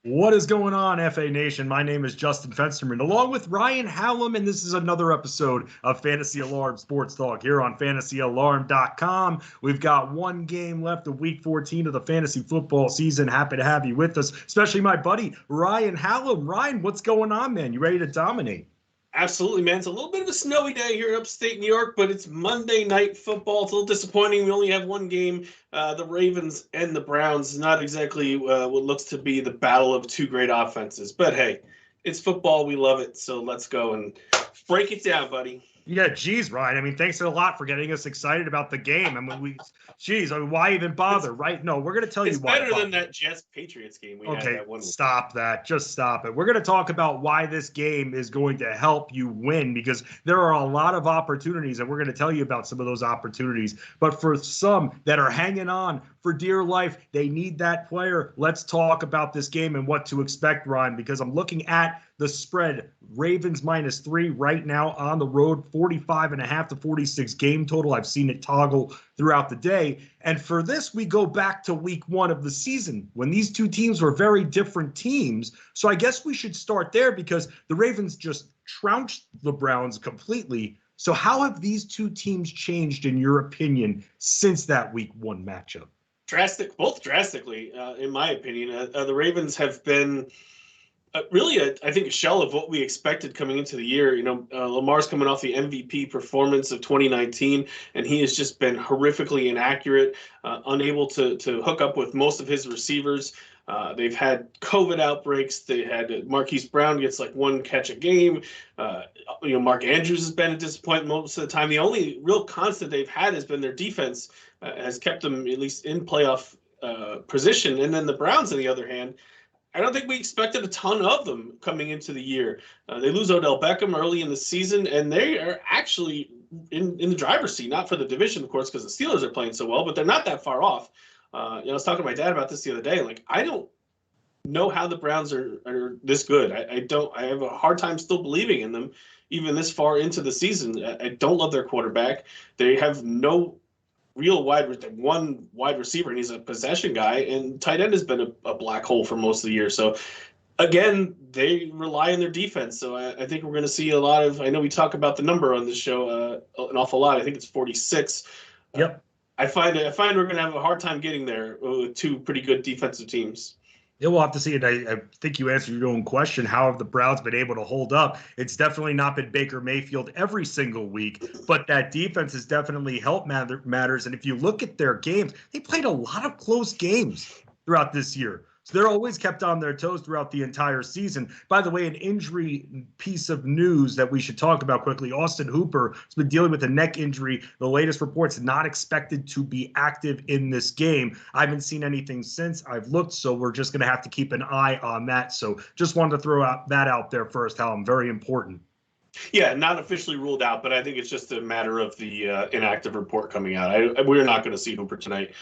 What is going on, FA Nation? My name is Justin Fensterman, along with Ryan Hallam, and this is another episode of Fantasy Alarm Sports Talk here on fantasyalarm.com. We've got one game left of Week 14 of the fantasy football season. Happy to have you with us, especially my buddy Ryan Hallam. Ryan, what's going on, man? You ready to dominate? Absolutely, man. It's a little bit of a snowy day here in upstate New York, but it's Monday Night Football. It's a little disappointing. We only have one game, the Ravens and the Browns. Not exactly what looks to be the battle of two great offenses. But hey, it's football. We love it. So let's go and break it down, buddy. Yeah, geez, Ryan. I mean, thanks a lot for getting us excited about the game. I mean, why even bother, right? No, we're going to tell you why. It's better than that Jets-Patriots game we had that one week. Stop that. Just stop it. We're going to talk about why this game is going to help you win, because there are a lot of opportunities, and we're going to tell you about some of those opportunities. But for some that are hanging on for dear life, they need that player. Let's talk about this game and what to expect, Ryan, because I'm looking at the spread. Ravens -3 right now on the road, 45.5 to 46 game total. I've seen it toggle throughout the day. And for this, we go back to week 1 of the season when these two teams were very different teams. So I guess we should start there because the Ravens just trounced the Browns completely. So how have these two teams changed, in your opinion, since that week 1 matchup? Both drastically, in my opinion. The Ravens have been really, I think, a shell of what we expected coming into the year. Lamar's coming off the MVP performance of 2019, and he has just been horrifically inaccurate, unable to hook up with most of his receivers. They've had COVID outbreaks. They had Marquise Brown gets like one catch a game. Mark Andrews has been a disappointment most of the time. The only real constant they've had has been their defense, has kept them at least in playoff position. And then the Browns, on the other hand, I don't think we expected a ton of them coming into the year. They lose Odell Beckham early in the season, and they are actually in the driver's seat, not for the division, of course, because the Steelers are playing so well, but they're not that far off. I was talking to my dad about this the other day. Like, I don't know how the Browns are this good. I have a hard time still believing in them, even this far into the season. I don't love their quarterback. They have no real one wide receiver, and he's a possession guy, and tight end has been a black hole for most of the year. So again, they rely on their defense. So I think we're going to see a lot of, I know we talk about the number on this show an awful lot. I think it's 46. Yep. I find we're going to have a hard time getting there with two pretty good defensive teams. Yeah, we'll have to see it. I think you answered your own question. How have the Browns been able to hold up? It's definitely not been Baker Mayfield every single week, but that defense has definitely helped matters. And if you look at their games, they played a lot of close games throughout this year. So they're always kept on their toes throughout the entire season. By the way, an injury piece of news that we should talk about quickly. Austin Hooper has been dealing with a neck injury. The latest reports not expected to be active in this game. I haven't seen anything since I've looked, so we're just going to have to keep an eye on that. So just wanted to throw that out there first, Hallam. Very important. Yeah, not officially ruled out, but I think it's just a matter of the inactive report coming out. We're not going to see Hooper tonight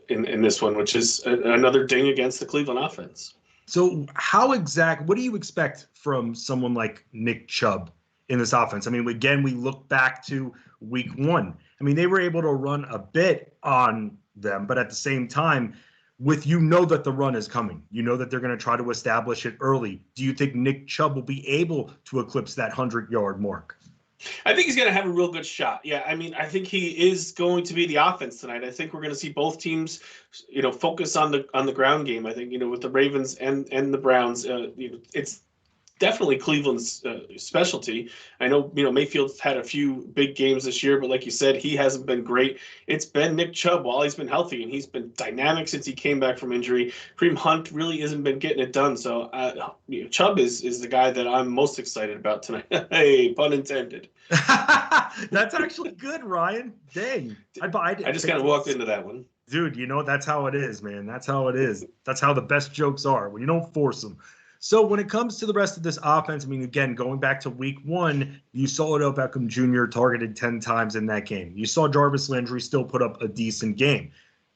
in this one, which is another ding against the Cleveland offense. So what do you expect from someone like Nick Chubb in this offense? I mean, again, we look back to week 1. I mean, they were able to run a bit on them, but at the same time, that the run is coming. You know that they're going to try to establish it early. Do you think Nick Chubb will be able to eclipse that 100-yard mark? I think he's going to have a real good shot. Yeah, I mean, I think he is going to be the offense tonight. I think we're going to see both teams, focus on the ground game. I think, with the Ravens and the Browns, it's definitely Cleveland's specialty. I know, Mayfield's had a few big games this year, but like you said, he hasn't been great. It's been Nick Chubb while he's been healthy, and he's been dynamic since he came back from injury. Kareem Hunt really hasn't been getting it done. So Chubb is the guy that I'm most excited about tonight. Hey, pun intended. That's actually good, Ryan. Dang. I just kind of walked into that one. Dude, that's how it is, man. That's how it is. That's how the best jokes are, when you don't force them. So when it comes to the rest of this offense, I mean, again, going back to week 1, you saw Odell Beckham Jr. targeted 10 times in that game. You saw Jarvis Landry still put up a decent game.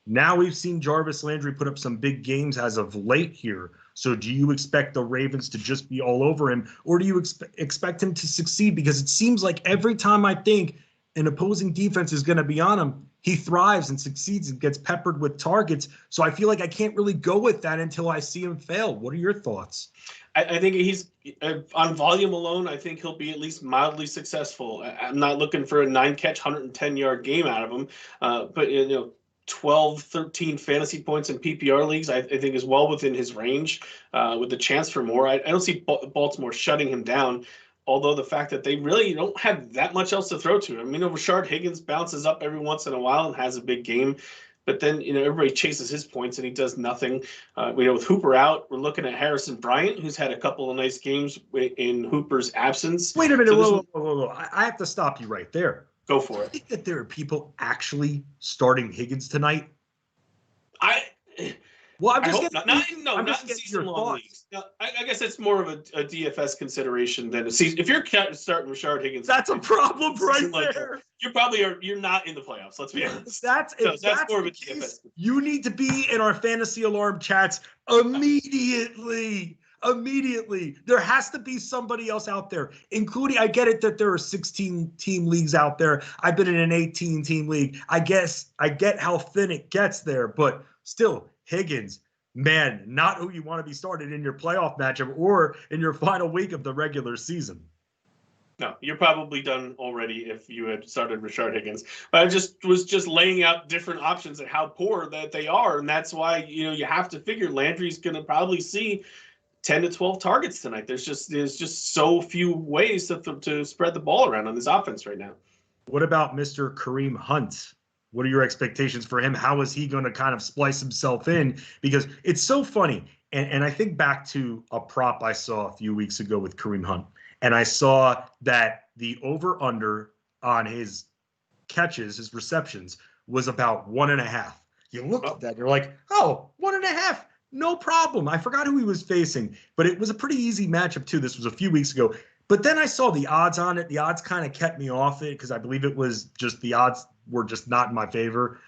Now we've seen Jarvis Landry put up some big games as of late here. So do you expect the Ravens to just be all over him, or do you expect him to succeed? Because it seems like every time I think an opposing defense is going to be on him, he thrives and succeeds and gets peppered with targets. So I feel like I can't really go with that until I see him fail. What are your thoughts? I think he's on volume alone. I think he'll be at least mildly successful. I'm not looking for a 9-catch, 110-yard game out of him, but 12, 13 fantasy points in PPR leagues, I think is well within his range, with the chance for more. I don't see Baltimore shutting him down. Although the fact that they really don't have that much else to throw to. I mean, Rashard Higgins bounces up every once in a while and has a big game, but then everybody chases his points and he does nothing. With Hooper out, we're looking at Harrison Bryant, who's had a couple of nice games in Hooper's absence. Wait a minute, whoa. I have to stop you right there. Go for it. I think that there are people actually starting Higgins tonight. Well, I'm just getting not in season-long leagues. No, I guess it's more of a DFS consideration than a season. If you're starting Rashard Higgins, that's a problem right there. You're not in the playoffs. Let's be honest. That's more of a DFS. You need to be in our fantasy alarm chats immediately. Immediately. There has to be somebody else out there, including, I get it that there are 16-team leagues out there. I've been in an 18-team league. I guess I get how thin it gets there, but still, Higgins, man, not who you want to be started in your playoff matchup or in your final week of the regular season. No, you're probably done already if you had started Rashard Higgins. But I was laying out different options and how poor that they are, and that's why you have to figure Landry's going to probably see 10 to 12 targets tonight. There's just so few ways to spread the ball around on this offense right now. What about Mr. Kareem Hunt? What are your expectations for him? How is he going to kind of splice himself in? Because it's so funny. And I think back to a prop I saw a few weeks ago with Kareem Hunt. And I saw that the over-under on his catches, his receptions, was about 1.5. You look at that, you're like, 1.5. No problem. I forgot who he was facing. But it was a pretty easy matchup, too. This was a few weeks ago. But then I saw the odds on it. The odds kind of kept me off it because I believe it was just the odds were just not in my favor.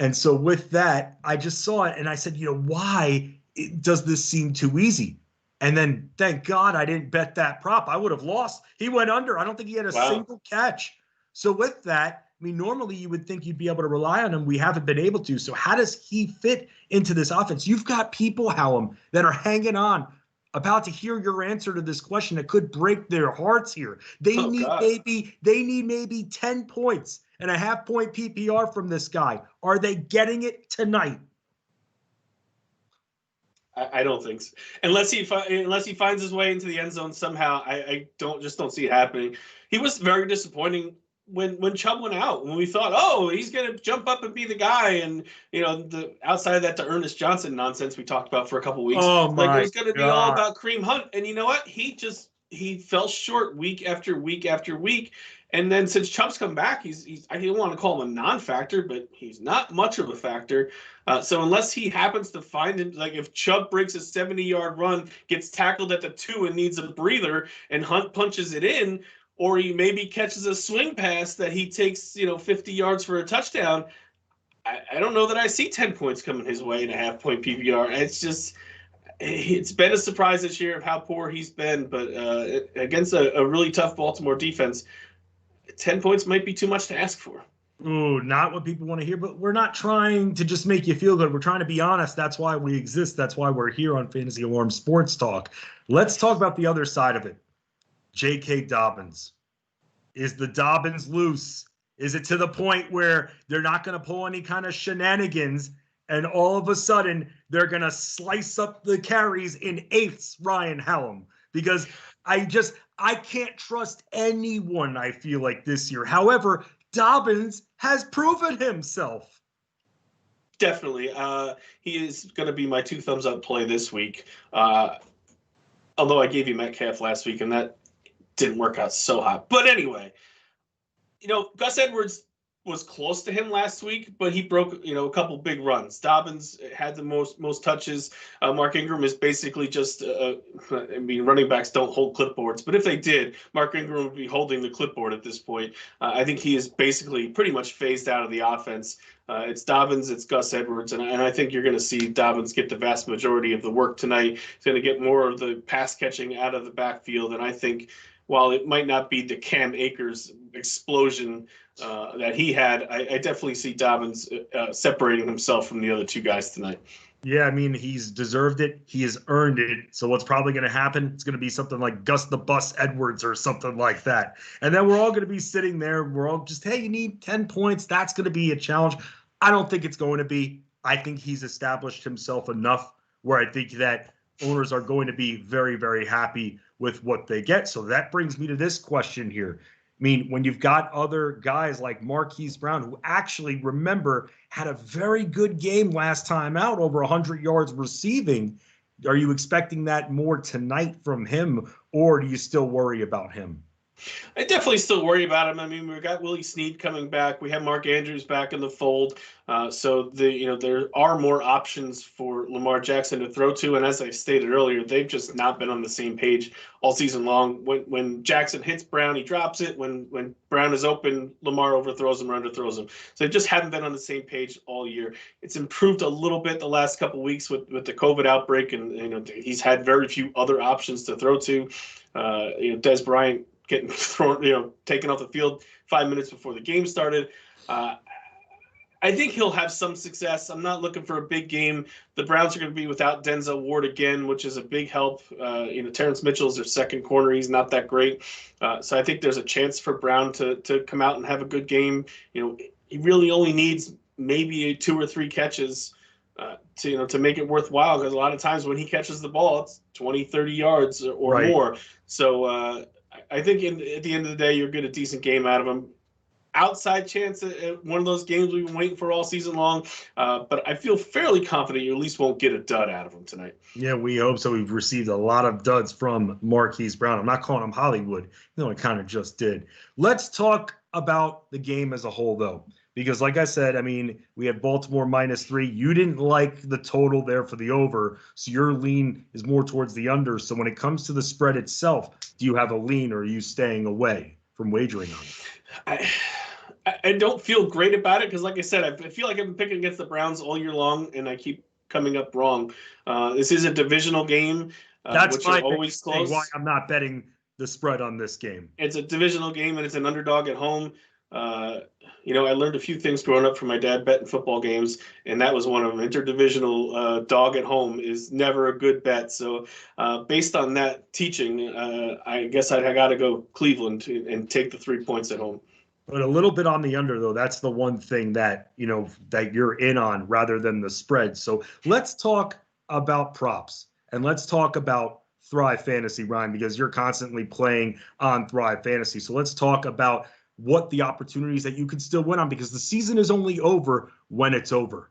And so with that, I just saw it and I said, why does this seem too easy? And then thank God I didn't bet that prop. I would have lost. He went under. I don't think he had a single catch. So with that, I mean, normally you would think you'd be able to rely on him. We haven't been able to. So how does he fit into this offense? You've got people, Hallam, that are hanging on, about to hear your answer to this question that could break their hearts here. They need maybe 10 points and a half-point PPR from this guy. Are they getting it tonight? I don't think so. Unless he finds his way into the end zone somehow, I don't see it happening. He was very disappointing when Chubb went out, when we thought, he's going to jump up and be the guy. And, the outside of that, the Ernest Johnson nonsense we talked about for a couple of weeks, it was going to be all about Kareem Hunt. And you know what? He fell short week after week after week. And then since Chubb's come back, I don't want to call him a non-factor, but he's not much of a factor. So unless he happens to find him, like if Chubb breaks a 70-yard run, gets tackled at the 2 and needs a breather, and Hunt punches it in, or he maybe catches a swing pass that he takes, 50 yards for a touchdown, I don't know that I see 10 points coming his way in a half-point PPR. It's been a surprise this year of how poor he's been, but against a really tough Baltimore defense, 10 points might be too much to ask for. Ooh, not what people want to hear, but we're not trying to just make you feel good. We're trying to be honest. That's why we exist. That's why we're here on Fantasy Alarm Sports Talk. Let's talk about the other side of it. J.K. Dobbins. Is the Dobbins loose? Is it to the point where they're not going to pull any kind of shenanigans and all of a sudden they're going to slice up the carries in eighths, Ryan Hallam? Because I can't trust anyone, I feel like, this year. However, Dobbins has proven himself. Definitely. He is going to be my 2 thumbs up play this week. Although I gave you Metcalf last week, and that didn't work out so hot. But anyway, Gus Edwards was close to him last week, but he broke, a couple big runs. Dobbins had the most touches. Mark Ingram is basically just, running backs don't hold clipboards, but if they did, Mark Ingram would be holding the clipboard at this point. I think he is basically pretty much phased out of the offense. It's Dobbins, it's Gus Edwards, and I think you're going to see Dobbins get the vast majority of the work tonight. He's going to get more of the pass catching out of the backfield, and I think while it might not be the Cam Akers explosion that he had, I definitely see Dobbins separating himself from the other two guys tonight. Yeah, I mean, he's deserved it. He has earned it. So what's probably going to happen? It's going to be something like Gus the Bus Edwards or something like that. And then we're all going to be sitting there. We're all just, hey, you need 10 points. That's going to be a challenge. I don't think it's going to be. I think he's established himself enough where I think that owners are going to be very, very happy with what they get. So that brings me to this question here. I mean, when you've got other guys like Marquise Brown, who actually, remember, had a very good game last time out, over 100 yards receiving, are you expecting that more tonight from him, or do you still worry about him? I definitely still worry about him. I mean, we've got Willie Snead coming back. We have Mark Andrews back in the fold. So there are more options for Lamar Jackson to throw to. And as I stated earlier, they've just not been on the same page all season long. When Jackson hits Brown, he drops it. When Brown is open, Lamar overthrows him or underthrows him. So they just haven't been on the same page all year. It's improved a little bit the last couple of weeks with the COVID outbreak, and he's had very few other options to throw to. Des Bryant getting thrown, taken off the field 5 minutes before the game started. I think he'll have some success. I'm not looking for a big game. The Browns are going to be without Denzel Ward again, which is a big help. Terrence Mitchell's their second corner. He's not that great. So I think there's a chance for Brown to come out and have a good game. He really only needs maybe 2 or 3 catches to make it worthwhile, because a lot of times when he catches the ball, it's 20, 30 yards or right. more. So I think at the end of the day, you'll get a decent game out of him. Outside chance at one of those games we've been waiting for all season long, but I feel fairly confident you at least won't get a dud out of him tonight. Yeah, we hope so. We've received a lot of duds from Marquise Brown. I'm not calling him Hollywood. I kind of just did. Let's talk about the game as a whole, though, because like I said, I mean, we had Baltimore -3. You didn't like the total there for the over, so your lean is more towards the under. So when it comes to the spread itself, do you have a lean, or are you staying away from wagering on it? I don't feel great about it because, like I said, I feel like I've been picking against the Browns all year long, and I keep coming up wrong. This is a divisional game. That's which always close. Why I'm not betting the spread on this game. It's a divisional game, and it's an underdog at home. I learned a few things growing up from my dad betting football games, and that was one of them. Interdivisional dog at home is never a good bet. So based on that teaching, I guess I got to go Cleveland and take the 3 points at home. But a little bit on the under, though. That's the one thing that, that you're in on rather than the spread. So let's talk about props, and let's talk about Thrive Fantasy, Ryan, because you're constantly playing on Thrive Fantasy. So let's talk about what the opportunities that you could still win on, because the season is only over when it's over.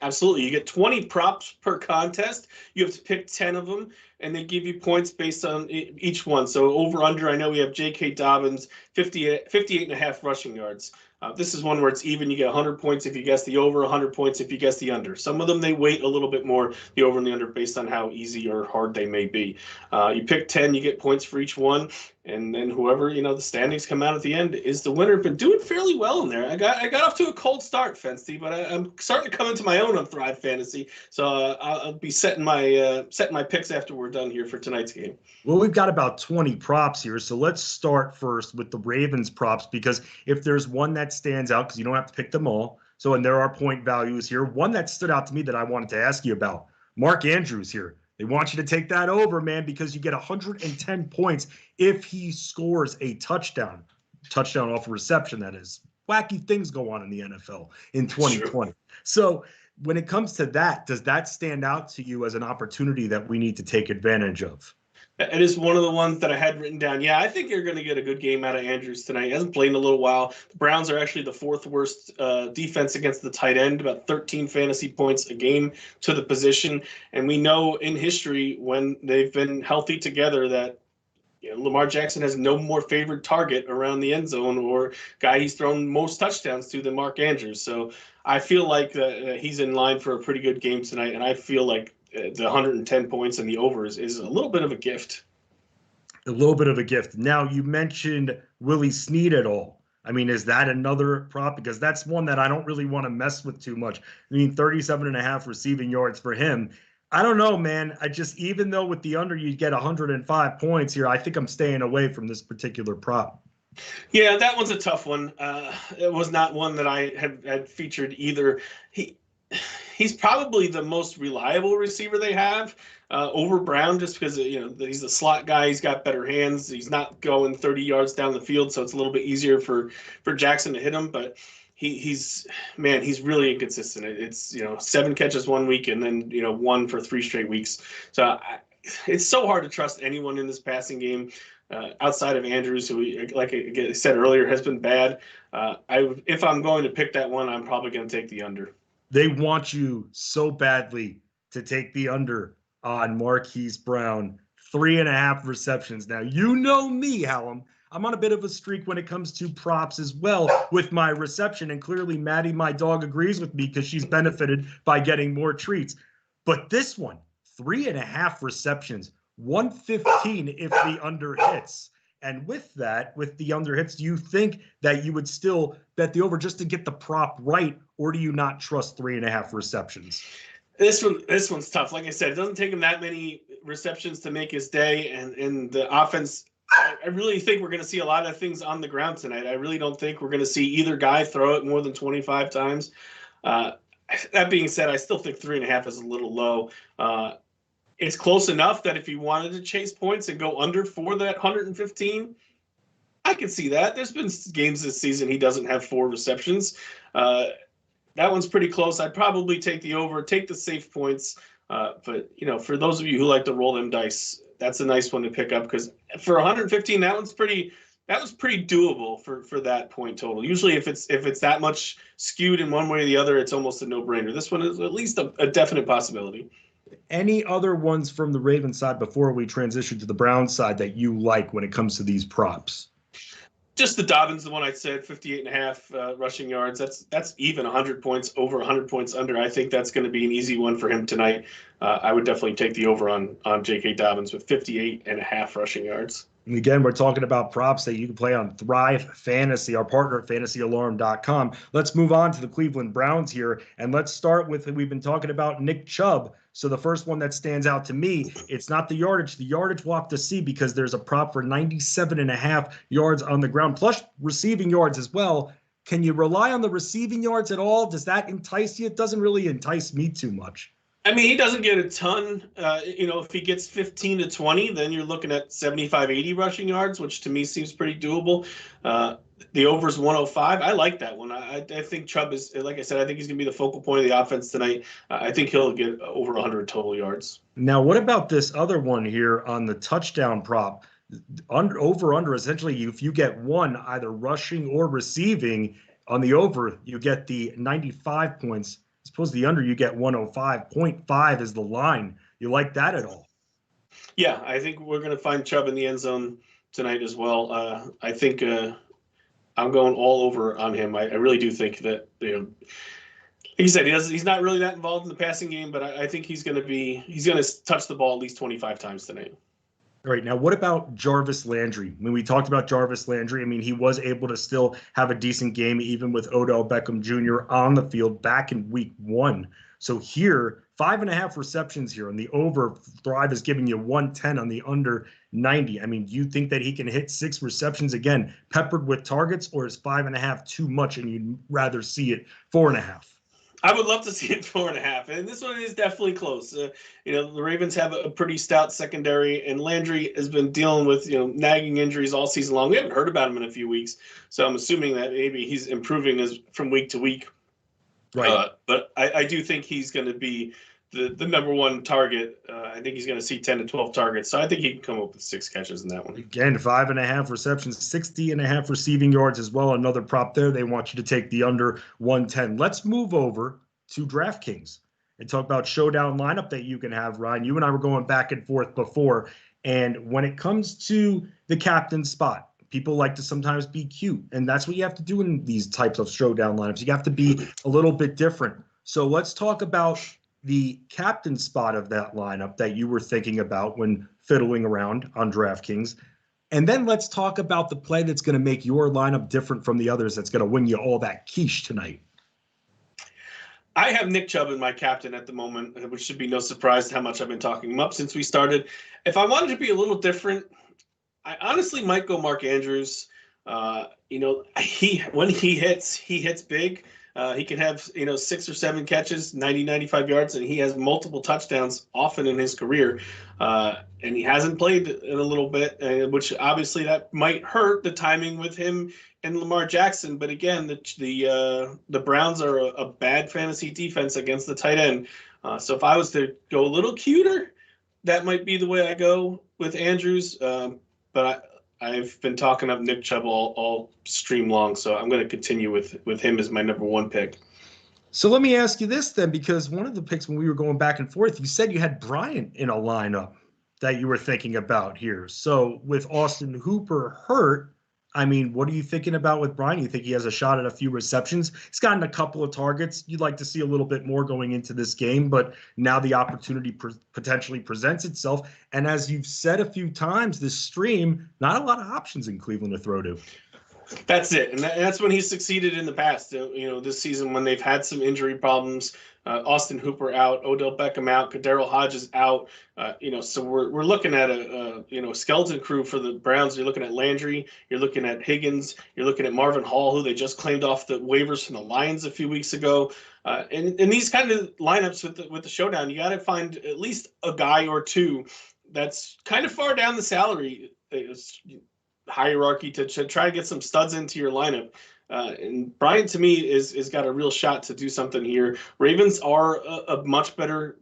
Absolutely. You get 20 props per contest. You have to pick 10 of them, and they give you points based on each one. So over under, I know we have J.K. Dobbins, 58.5 rushing yards. This is one where it's even. You get 100 points if you guess the over, 100 points if you guess the under. Some of them, they weight a little bit more, the over and the under, based on how easy or hard they may be. You pick 10, you get points for each one. And then whoever, the standings come out at the end is the winner. Been doing fairly well in there. I got off to a cold start, Fensty, but I'm starting to come into my own on Thrive Fantasy. So I'll be setting my picks after we're done here for tonight's game. Well, we've got about 20 props here. So let's start first with the Ravens props, because if there's one that stands out, because you don't have to pick them all. So, and there are point values here. One that stood out to me that I wanted to ask you about, Mark Andrews here. They want you to take that over, man, because you get 110 points if he scores a touchdown off a reception, that is. Wacky things go on in the NFL in 2020. Sure. So when it comes to that, does that stand out to you as an opportunity that we need to take advantage of? It is one of the ones that I had written down. Yeah, I think you're going to get a good game out of Andrews tonight. He hasn't played in a little while. The Browns are actually the 4th worst defense against the tight end, about 13 fantasy points a game to the position. And we know in history, when they've been healthy together, that Lamar Jackson has no more favored target around the end zone or guy he's thrown most touchdowns to than Mark Andrews. So I feel like he's in line for a pretty good game tonight, and I feel like the 110 points and the overs is a little bit of a gift. A little bit of a gift. Now, you mentioned Willie Snead at all. I mean, is that another prop? Because that's one that I don't really want to mess with too much. I mean, 37.5 receiving yards for him. I don't know, man. Even though with the under you get 105 points here, I think I'm staying away from this particular prop. Yeah, that one's a tough one. It was not one that I had featured either. He's probably the most reliable receiver they have over Brown, just because he's a slot guy. He's got better hands. He's not going 30 yards down the field, so it's a little bit easier for Jackson to hit him. But he's really inconsistent. It's 7 catches 1 week and then 1 for 3 straight weeks. So it's so hard to trust anyone in this passing game. Outside of Andrews, who, like I said earlier, has been bad. If I'm going to pick that one, I'm probably going to take the under. They want you so badly to take the under on Marquise Brown. 3.5 receptions. Now, you know me, Hallam. I'm on a bit of a streak when it comes to props as well with my reception. And clearly, Maddie, my dog, agrees with me because she's benefited by getting more treats. But this one, 3.5 receptions. 115 if the under hits. And with that, with the under hits, do you think that you would still bet the over just to get the prop right, or do you not trust 3.5 receptions? This one's tough. Like I said, it doesn't take him that many receptions to make his day, and the offense. I really think we're going to see a lot of things on the ground tonight. I really don't think we're going to see either guy throw it more than 25 times. That being said, I still think 3.5 is a little low. It's close enough that if he wanted to chase points and go under for that 115, I could see that. There's been games this season he doesn't have 4 receptions. That one's pretty close. I'd probably take the over, take the safe points. But for those of you who like to roll them dice, that's a nice one to pick up because for 115, that was pretty doable for that point total. Usually, if it's that much skewed in one way or the other, it's almost a no-brainer. This one is at least a definite possibility. Any other ones from the Ravens side before we transition to the Browns side that you like when it comes to these props? Just the Dobbins, the one I said, 58.5 rushing yards. That's even 100 points, over 100 points under. I think that's going to be an easy one for him tonight. I would definitely take the over on J.K. Dobbins with 58.5 rushing yards. And again, we're talking about props that you can play on Thrive Fantasy, our partner at fantasyalarm.com. Let's move on to the Cleveland Browns here. And let's start with, we've been talking about Nick Chubb. So the first one that stands out to me, it's not the yardage. The yardage we'll have to see because there's a prop for 97.5 yards on the ground, plus receiving yards as well. Can you rely on the receiving yards at all? Does that entice you? It doesn't really entice me too much. I mean, he doesn't get a ton. If he gets 15 to 20, then you're looking at 75, 80 rushing yards, which to me seems pretty doable. The over's 105. I like that one. I think Chubb is, like I said, I think he's going to be the focal point of the offense tonight. I think he'll get over 100 total yards. Now, what about this other one here on the touchdown prop? Over, essentially, if you get one, either rushing or receiving, on the over, you get the 95 points. I suppose the under, you get 105.5 is the line. You like that at all? Yeah, I think we're going to find Chubb in the end zone tonight as well. I think I'm going all over on him. I really do think that, like you said, he's not really that involved in the passing game, but I think he's going to touch the ball at least 25 times tonight. All right, now what about Jarvis Landry? When we talked about Jarvis Landry, I mean, he was able to still have a decent game even with Odell Beckham Jr. on the field back in week 1. So here, 5.5 receptions here. On the over, Thrive is giving you 110 on the under 90. I mean, do you think that he can hit 6 receptions again, peppered with targets, or is 5.5 too much and you'd rather see it 4.5? I would love to see it 4.5, and this one is definitely close. The Ravens have a pretty stout secondary, and Landry has been dealing with nagging injuries all season long. We haven't heard about him in a few weeks, so I'm assuming that maybe he's improving from week to week. Right. But I do think he's going to be the number one target. I think he's going to see 10 to 12 targets, so I think he can come up with 6 catches in that one. Again, 5.5 receptions, 60.5 receiving yards as well. Another prop there. They want you to take the under 110. Let's move over to DraftKings and talk about showdown lineup that you can have, Ryan. You and I were going back and forth before, and when it comes to the captain spot, people like to sometimes be cute, and that's what you have to do in these types of showdown lineups. You have to be a little bit different. So let's talk about the captain spot of that lineup that you were thinking about when fiddling around on DraftKings. And then let's talk about the play that's going to make your lineup different from the others, that's going to win you all that quiche tonight. I have Nick Chubb in my captain at the moment, which should be no surprise how much I've been talking him up since we started. If I wanted to be a little different, I honestly might go Mark Andrews. When he hits big. He can have 6 or 7 catches, 90, 95 yards, and he has multiple touchdowns often in his career. And he hasn't played in a little bit, which obviously that might hurt the timing with him and Lamar Jackson. But again, the Browns are a bad fantasy defense against the tight end. So if I was to go a little cuter, that might be the way I go with Andrews. But I've been talking up Nick Chubb all stream long, so I'm going to continue with him as my number 1 pick. So let me ask you this then, because one of the picks when we were going back and forth, you said you had Bryant in a lineup that you were thinking about here. So with Austin Hooper hurt, I mean, what are you thinking about with Bryant? You think he has a shot at a few receptions? He's gotten a couple of targets. You'd like to see a little bit more going into this game, but now the opportunity potentially presents itself. And as you've said a few times this stream, not a lot of options in Cleveland to throw to. That's it. And that's when he's succeeded in the past. This season when they've had some injury problems, Austin Hooper out, Odell Beckham out, Kadarius Hodges out. So we're looking at a skeleton crew for the Browns. You're looking at Landry, you're looking at Higgins, you're looking at Marvin Hall, who they just claimed off the waivers from the Lions a few weeks ago. And these kind of lineups with the showdown, you got to find at least a guy or two that's kind of far down the salary hierarchy to try to get some studs into your lineup. And Bryant, to me, is got a real shot to do something here. Ravens are a much better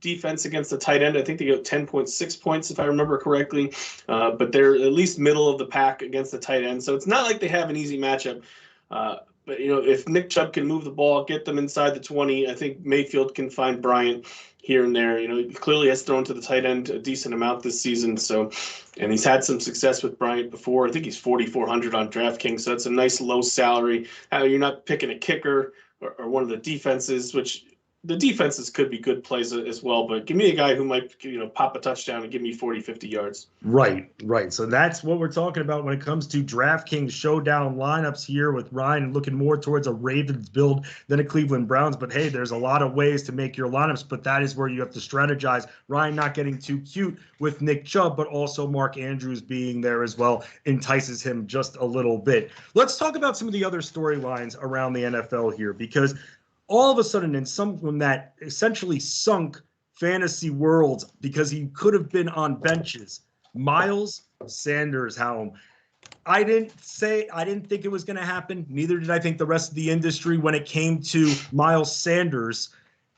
defense against the tight end. I think they go 10.6 points, if I remember correctly. But they're at least middle of the pack against the tight end. So it's not like they have an easy matchup. But, if Nick Chubb can move the ball, get them inside the 20, I think Mayfield can find Bryant here and there. He clearly has thrown to the tight end a decent amount this season. So, and he's had some success with Bryant before. I think he's 4,400 on DraftKings. So that's a nice low salary. You're not picking a kicker or one of the defenses, which the defenses could be good plays as well, but give me a guy who might, pop a touchdown and give me 40, 50 yards. Right. So that's what we're talking about when it comes to DraftKings showdown lineups here with Ryan looking more towards a Ravens build than a Cleveland Browns. But hey, there's a lot of ways to make your lineups, but that is where you have to strategize. Ryan not getting too cute with Nick Chubb, but also Mark Andrews being there as well entices him just a little bit. Let's talk about some of the other storylines around the NFL here, because all of a sudden, in someone that essentially sunk fantasy worlds because he could have been on benches, Miles Sanders Hallam. I didn't think it was going to happen. Neither did I think the rest of the industry when it came to Miles Sanders.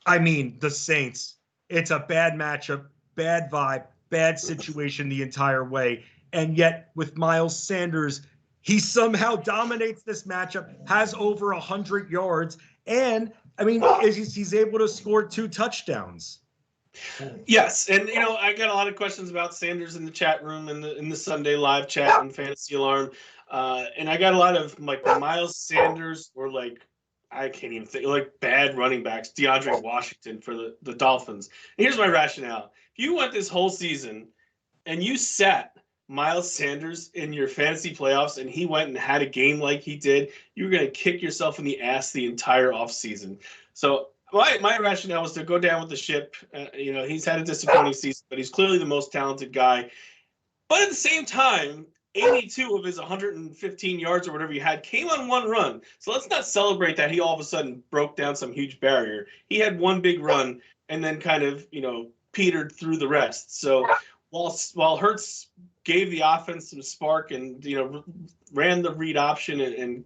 I mean, the Saints. It's a bad matchup, bad vibe, bad situation the entire way. And yet with Miles Sanders, he somehow dominates this matchup, has over 100 yards, and I mean, he's able to score 2 touchdowns. Yes, and I got a lot of questions about Sanders in the chat room and in the Sunday live chat and Fantasy Alarm, and I got a lot of Miles Sanders or I can't even think bad running backs, DeAndre Washington for the Dolphins. And here's my rationale: if you went this whole season and you sat Miles Sanders in your fantasy playoffs and he went and had a game like he did, you were going to kick yourself in the ass the entire offseason. So my rationale was to go down with the ship. He's had a disappointing season, but he's clearly the most talented guy. But at the same time, 82 of his 115 yards or whatever he had came on one run. So let's not celebrate that he all of a sudden broke down some huge barrier. He had one big run and then kind of, petered through the rest. So while Hurts gave the offense some spark and ran the read option and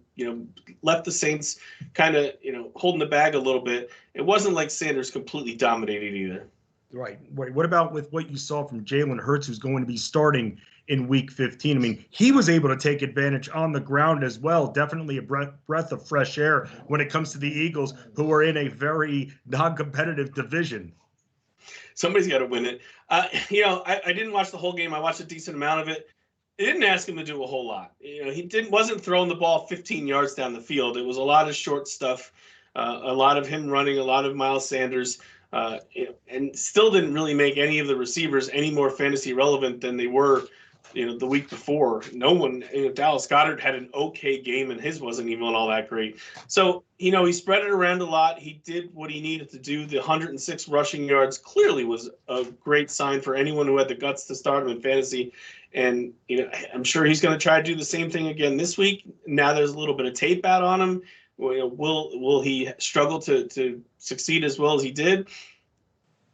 left the Saints kind of holding the bag a little bit, it wasn't like Sanders completely dominated either. Right. What about with what you saw from Jalen Hurts, who's going to be starting in Week 15? I mean, he was able to take advantage on the ground as well. Definitely a breath of fresh air when it comes to the Eagles, who are in a very non-competitive division. Somebody's got to win it. I didn't watch the whole game. I watched a decent amount of it. It didn't ask him to do a whole lot. He wasn't throwing the ball 15 yards down the field. It was a lot of short stuff, a lot of him running, a lot of Miles Sanders, and still didn't really make any of the receivers any more fantasy relevant than they were the week before. No one, Dallas Goedert had an okay game, and his wasn't even all that great. So, he spread it around a lot. He did what he needed to do. The 106 rushing yards clearly was a great sign for anyone who had the guts to start him in fantasy. And, I'm sure he's going to try to do the same thing again this week. Now there's a little bit of tape out on him. Will he struggle to succeed as well as he did?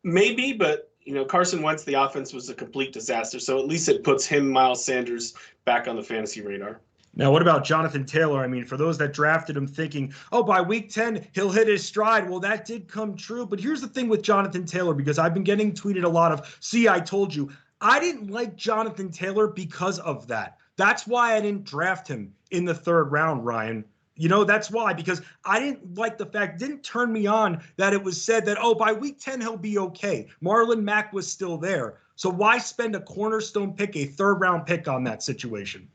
Maybe, but Carson Wentz, the offense was a complete disaster. So at least it puts him, Miles Sanders, back on the fantasy radar. Now, what about Jonathan Taylor? I mean, for those that drafted him thinking, by week 10, he'll hit his stride. Well, that did come true. But here's the thing with Jonathan Taylor, because I've been getting tweeted a lot of, see, I told you. I didn't like Jonathan Taylor because of that. That's why I didn't draft him in the 3rd round, Ryan. That's why, because I didn't like the fact, didn't turn me on that it was said that, by week 10, he'll be okay. Marlon Mack was still there. So why spend a cornerstone pick, a 3rd round pick on that situation?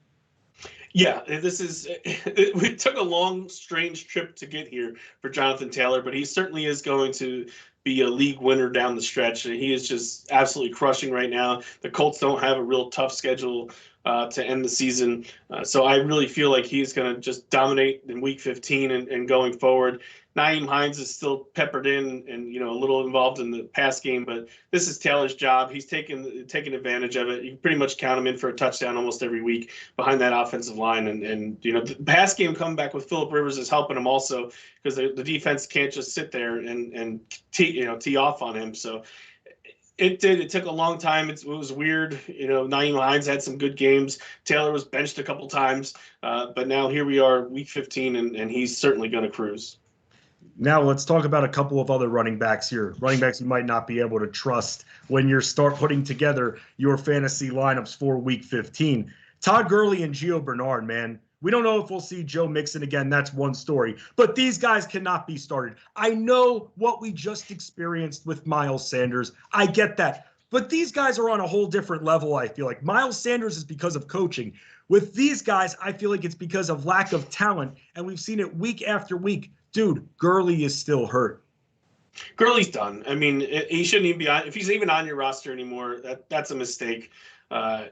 Yeah, it took a long, strange trip to get here for Jonathan Taylor, but he certainly is going to be a league winner down the stretch. He is just absolutely crushing right now. The Colts don't have a real tough schedule to end the season. So I really feel like he's going to just dominate in week 15 and going forward. Nyheim Hines is still peppered in and, a little involved in the pass game, but this is Taylor's job. He's taking advantage of it. You pretty much count him in for a touchdown almost every week behind that offensive line. And the pass game coming back with Phillip Rivers is helping him also, because the defense can't just sit there and tee off on him. So it took a long time. It was weird. Nyheim Hines had some good games. Taylor was benched a couple times. But now here we are, week 15, and he's certainly going to cruise. Now let's talk about a couple of other running backs here. Running backs you might not be able to trust when you start putting together your fantasy lineups for week 15. Todd Gurley and Gio Bernard, man. We don't know if we'll see Joe Mixon again. That's one story. But these guys cannot be started. I know what we just experienced with Miles Sanders. I get that. But these guys are on a whole different level, I feel like. Miles Sanders is because of coaching. With these guys, I feel like it's because of lack of talent. And we've seen it week after week. Dude, Gurley is still hurt. Gurley's done. I mean, he shouldn't even be on. If he's even on your roster anymore, that's a mistake.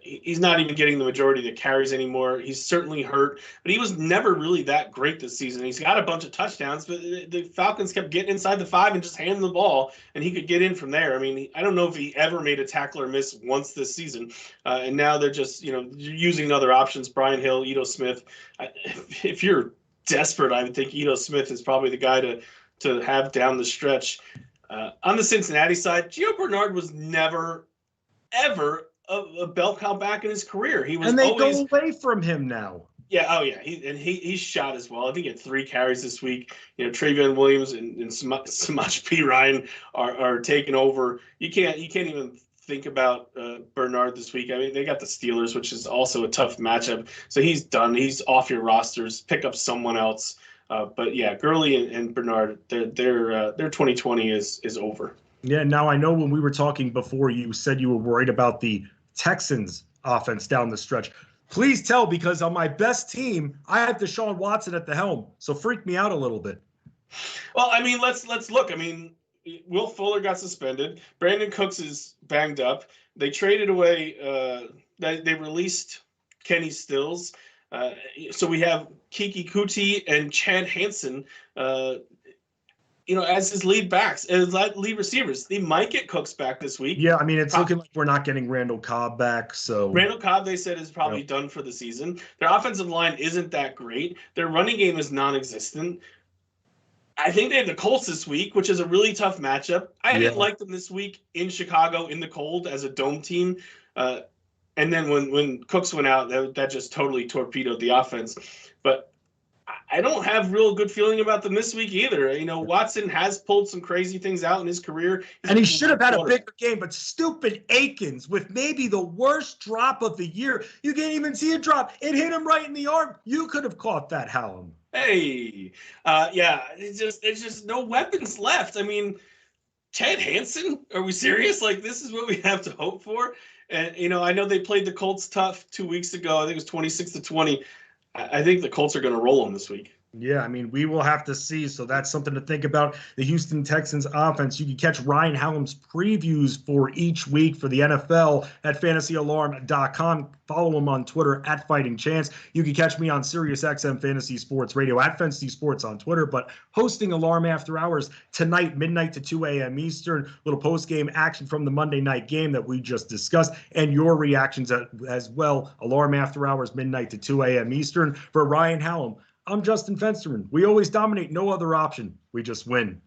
He's not even getting the majority of the carries anymore. He's certainly hurt, but he was never really that great this season. He's got a bunch of touchdowns, but the Falcons kept getting inside the 5 and just handing the ball, and he could get in from there. I mean, I don't know if he ever made a tackle or miss once this season, and now they're just using other options. Brian Hill, Ito Smith. If you're desperate, I would think Ito Smith is probably the guy to have down the stretch. On the Cincinnati side, Gio Bernard was never, ever a bell cow back in his career. He was, and they always go away from him now. Yeah, oh yeah, he's shot as well. I think he had 3 carries this week. Travion Williams and Samaj P. Ryan are taking over. You can't even think about Bernard this week. I mean, they got the Steelers, which is also a tough matchup. So he's done. He's off your rosters. Pick up someone else. But yeah, Gurley and Bernard, their 2020 is over. Yeah. Now I know when we were talking before, you said you were worried about the Texans offense down the stretch. Please tell, because on my best team, I have Deshaun Watson at the helm. So freak me out a little bit. Well, I mean, let's look. I mean, Will Fuller got suspended. Brandon Cooks is banged up. They traded away. They released Kenny Stills. So we have Kiki Kuti and Chad Hansen, as his lead backs, as lead receivers. They might get Cooks back this week. Yeah, I mean, it's looking like we're not getting Randall Cobb back. So Randall Cobb, they said, is probably done for the season. Their offensive line isn't that great. Their running game is non-existent. I think they have the Colts this week, which is a really tough matchup. I didn't like them this week in Chicago in the cold as a dome team. And then when Cooks went out, that just totally torpedoed the offense. But I don't have real good feeling about them this week either. Watson has pulled some crazy things out in his career. And he should have had a bigger game, but stupid Akins with maybe the worst drop of the year. You can't even see a drop. It hit him right in the arm. You could have caught that, Hallam. Hey, it's just no weapons left. I mean, Chad Hansen, are we serious? Like, this is what we have to hope for? And, I know they played the Colts tough 2 weeks ago. I think it was 26-20. I think the Colts are going to roll them this week. Yeah, I mean, we will have to see. So that's something to think about. The Houston Texans offense. You can catch Ryan Hallam's previews for each week for the NFL at fantasyalarm.com. Follow him on Twitter at Fighting Chance. You can catch me on SiriusXM Fantasy Sports Radio at Fantasy Sports on Twitter, but hosting Alarm After Hours tonight, midnight to 2 a.m. Eastern. Little post-game action from the Monday night game that we just discussed, and your reactions as well. Alarm After Hours, midnight to 2 a.m. Eastern. For Ryan Hallam, I'm Justin Fensterman. We always dominate, no other option. We just win.